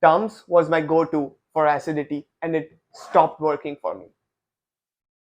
Tums was my go-to for acidity and it stopped working for me.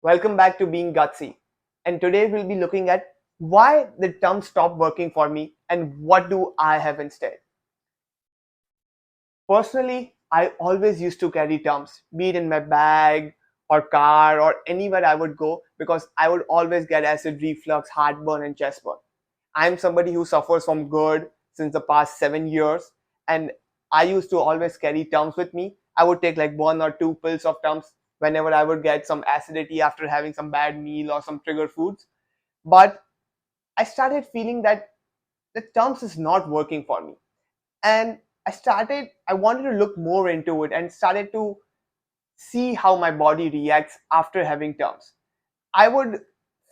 Welcome back to Being Gutsy. And today we'll be looking at why the Tums stopped working for me and what do I have instead. Personally, I always used to carry Tums, be it in my bag or car or anywhere I would go because I would always get acid reflux, heartburn and chest burn. I'm somebody who suffers from GERD since the past 7 years, and I used to always carry Tums with me. I would take like 1 or 2 pills of Tums whenever I would get some acidity after having some bad meal or some trigger foods. But I started feeling that the Tums is not working for me, and I wanted to look more into it and started to see how my body reacts after having Tums. I would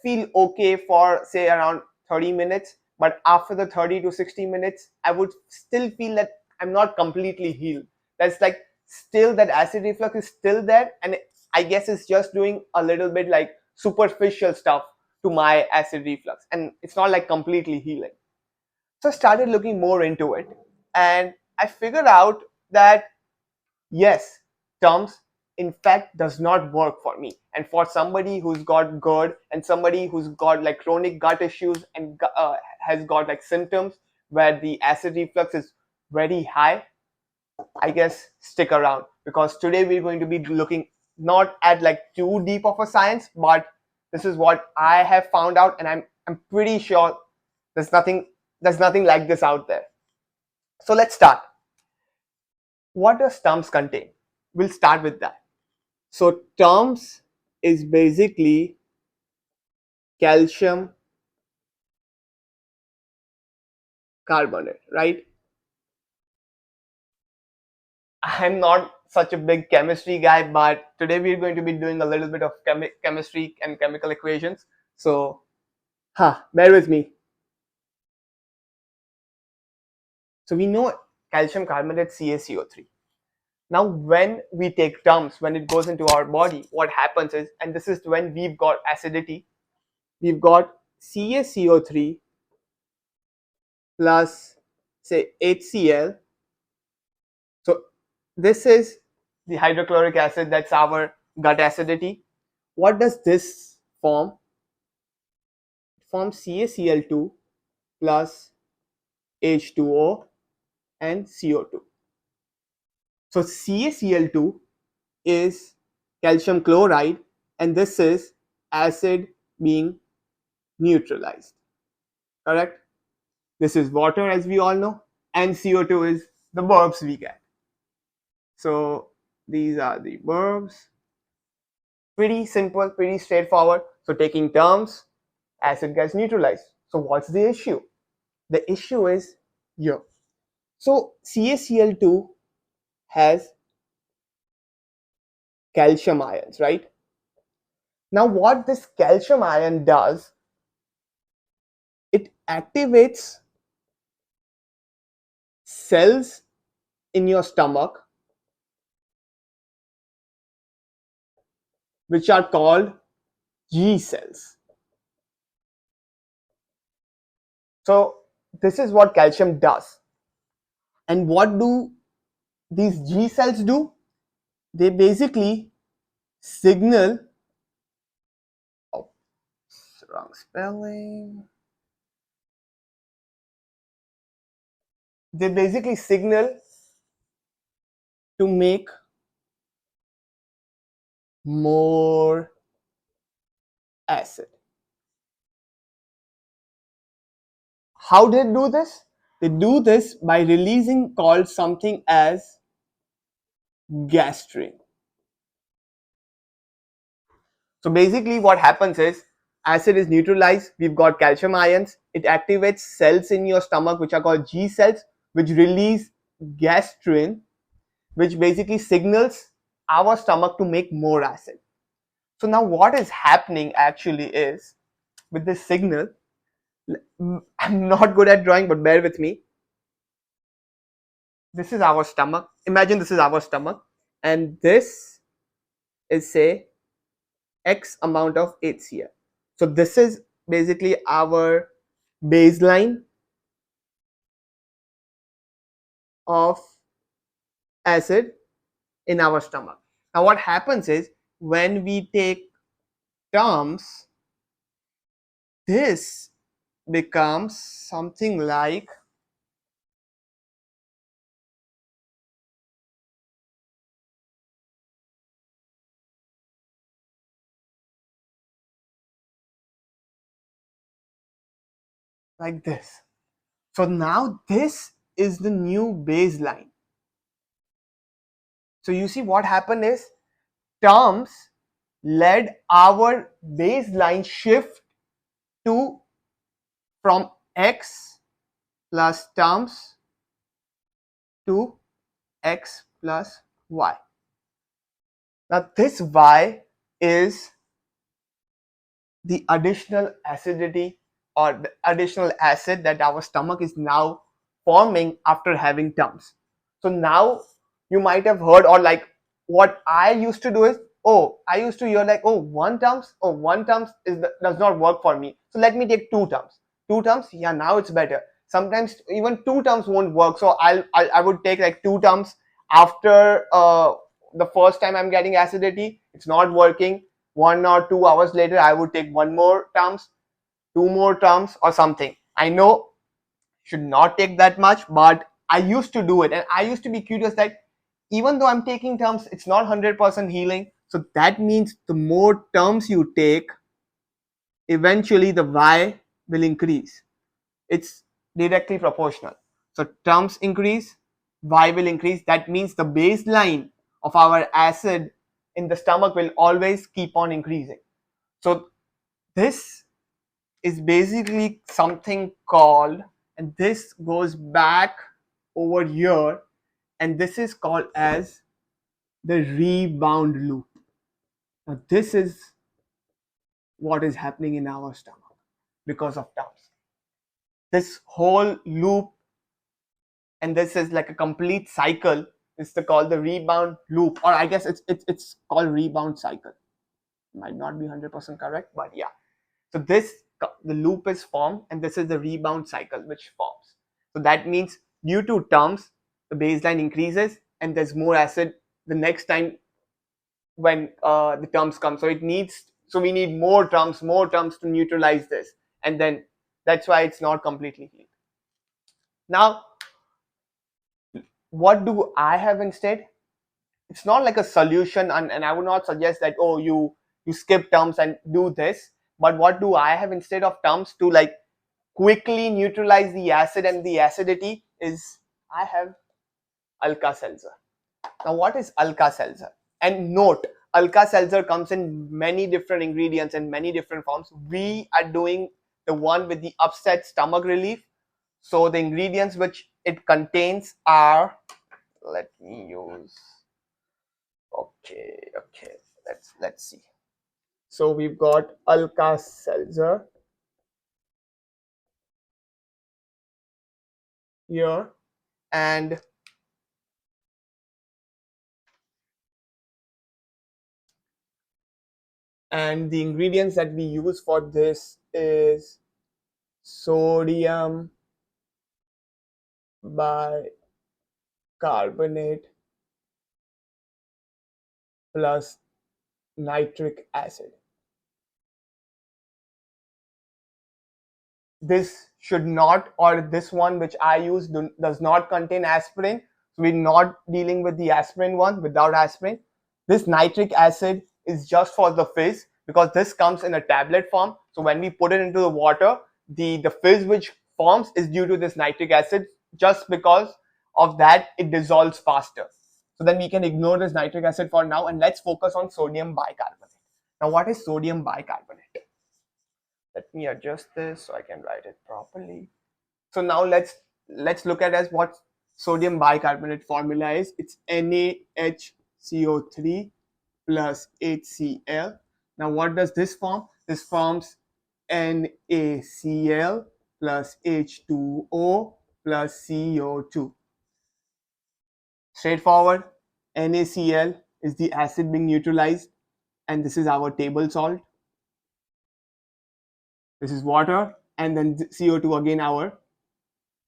feel okay for say around 30 minutes, but after the 30 to 60 minutes, I would still feel that I'm not completely healed. That's like still that acid reflux is still there, and I guess it's just doing a little bit like superficial stuff to my acid reflux, and it's not like completely healing. So I started looking more into it, and I figured out that yes, Tums in fact does not work for me. And for somebody who's got GERD and somebody who's got like chronic gut issues and has got like symptoms where the acid reflux is very high, I guess stick around because today we're going to be looking not at like too deep of a science, but this is what I have found out, and I'm pretty sure there's nothing there's nothing like this out there. So let's start. What does Tums contain? We'll start with that. So Tums is basically calcium carbonate, right? I'm not such a big chemistry guy, but today we're going to be doing a little bit of chemistry and chemical equations. So, bear with me. So we know calcium carbonate CaCO3. Now, when we take Tums, when it goes into our body, what happens is, and this is when we've got acidity, we've got CaCO3 plus, say, HCl. So this is the hydrochloric acid, that's our gut acidity. What does this form? It forms CaCl2 plus H2O and CO2. So CaCl2 is calcium chloride, and this is acid being neutralized. Correct? This is water, as we all know, and CO2 is the verbs we get. So these are the verbs. Pretty simple, pretty straightforward. So taking Tums, acid gets neutralized. So what's the issue? The issue is here. So CaCl2 has calcium ions, right? Now what this calcium ion does, it activates cells in your stomach which are called gcells. So this is what calcium does. And what do these gcells do? They basically signal, oh, wrong spelling. They basically signal to make more acid. How do they do this? They do this by releasing called something as gastrin. So basically what happens is acid is neutralized, we've got calcium ions, it activates cells in your stomach which are called G cells, which release gastrin, which basically signals our stomach to make more acid. So now what is happening actually is with this signal, I'm not good at drawing, but bear with me. This is our stomach. Imagine this is our stomach, and this is say X amount of HCl. So this is basically our baseline of acid in our stomach. Now what happens is when we take Tums, this becomes something like this. So now this is the new baseline. So you see what happened is Tums led our baseline shift to from x plus Tums to x plus y. Now this y is the additional acidity or the additional acid that our stomach is now forming after having Tums. So now you might have heard, or like what I used to do is, oh, I used to hear like, oh, one Tums does not work for me. So let me take two Tums. Two Tums, yeah, now it's better. Sometimes even two Tums won't work. So I would take like two Tums after the first time I'm getting acidity, it's not working. 1 or 2 hours later, I would take one more Tums, two more Tums, or something. I know should not take that much, but I used to do it, and I used to be curious that even though I'm taking Tums, it's not 100% healing. So that means the more Tums you take, eventually the Y will increase. It's directly proportional. So Tums increase, Y will increase. That means the baseline of our acid in the stomach will always keep on increasing. So this is basically something called, and this goes back over here, and this is called as the rebound loop. Now this is what is happening in our stomach because of Tums. This whole loop, and this is like a complete cycle, is called the rebound loop, or I guess it's called rebound cycle. Might not be 100% correct, but yeah. So the loop is formed, and this is the rebound cycle which forms. So that means due to Tums, the baseline increases, and there's more acid the next time when the Tums come. So we need more Tums to neutralize this, and then that's why it's not completely healed. Now, what do I have instead? It's not like a solution, and I would not suggest that, oh, you skip Tums and do this. But what do I have instead of Tums to like quickly neutralize the acid and the acidity is I have Alka Seltzer. Now what is Alka Seltzer? And note, Alka Seltzer comes in many different ingredients and many different forms. We are doing the one with the upset stomach relief. So the ingredients which it contains are, let me use, okay, let's see. So we've got Alka Seltzer here, and the ingredients that we use for this is sodium bicarbonate plus nitric acid. This should not, or this one which I use does not contain aspirin. So we're not dealing with the aspirin one without aspirin. This nitric acid is just for the fizz because this comes in a tablet form. So when we put it into the water, the fizz which forms is due to this nitric acid. Just because of that, it dissolves faster. So then we can ignore this nitric acid for now, and let's focus on sodium bicarbonate. Now what is sodium bicarbonate? Let me adjust this so I can write it properly. So now let's look at as what sodium bicarbonate formula is. It's NaHCO3 plus HCl. Now what does this form? This forms NaCl plus H2O plus CO2. Straightforward. NaCl is the acid being neutralized, and this is our table salt. This is water, and then CO2 again our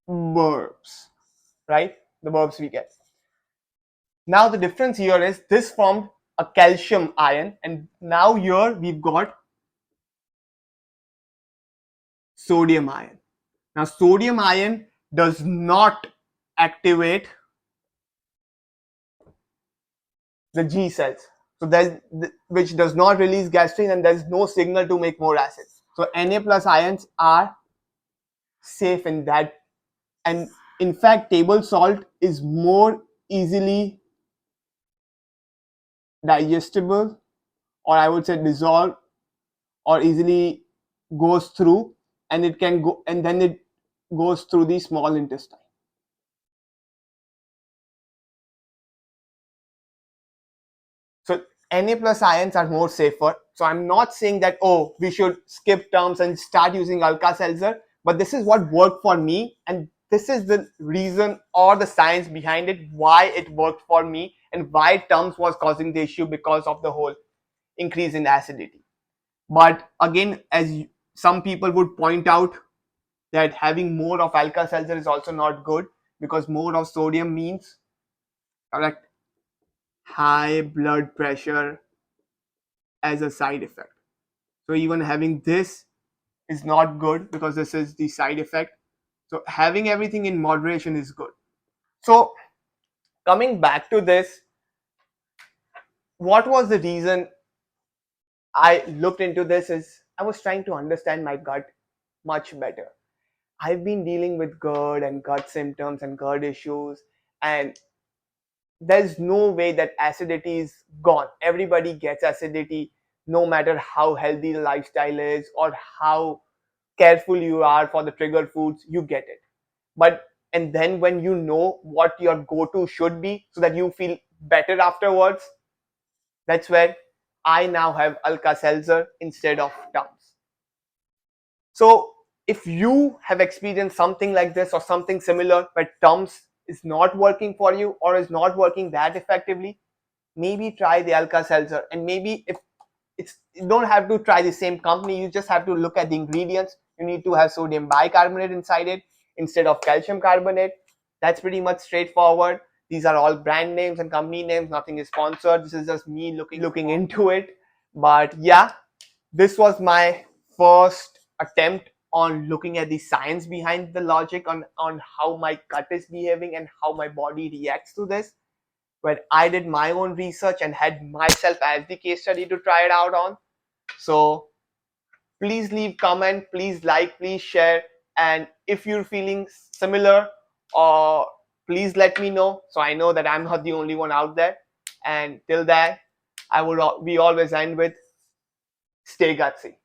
verbs, right? The verbs we get. Now the difference here is this formed a calcium ion, and now here we've got sodium ion. Now sodium ion does not activate the G cells. So there's which does not release gastrin, and there's no signal to make more acid. So Na plus ions are safe in that, and in fact table salt is more easily digestible, or I would say dissolve, or easily goes through, and it can go, and then it goes through the small intestine. So Na plus ions are more safer. So I'm not saying that, oh, we should skip Tums and start using Alka Seltzer, but this is what worked for me, and this is the reason or the science behind it, why it worked for me, and why Tums was causing the issue because of the whole increase in acidity. But again, as some people would point out, that having more of Alka Seltzer is also not good, because more of sodium means, correct, high blood pressure as a side effect. So even having this is not good, because this is the side effect. So having everything in moderation is good. So coming back to this, what was the reason I looked into this is I was trying to understand my gut much better. I've been dealing with GERD and gut symptoms and GERD issues, and there's no way that acidity is gone. Everybody gets acidity, no matter how healthy the lifestyle is or how careful you are for the trigger foods, you get it. But and then when you know what your go-to should be so that you feel better afterwards, that's where I now have Alka Seltzer instead of Tums. So if you have experienced something like this or something similar where Tums is not working for you or is not working that effectively, maybe try the Alka Seltzer. And maybe if it's, you don't have to try the same company, you just have to look at the ingredients. You need to have sodium bicarbonate inside it instead of calcium carbonate. That's pretty much straightforward. These are all brand names and company names, nothing is sponsored. This is just me looking into it. But yeah, this was my first attempt on looking at the science behind the logic on how my gut is behaving and how my body reacts to this, where I did my own research and had myself as the case study to try it out on. So please leave comment, please like, please share, and if you're feeling similar, or please let me know so I know that I'm not the only one out there. And till then, we always end with stay gutsy.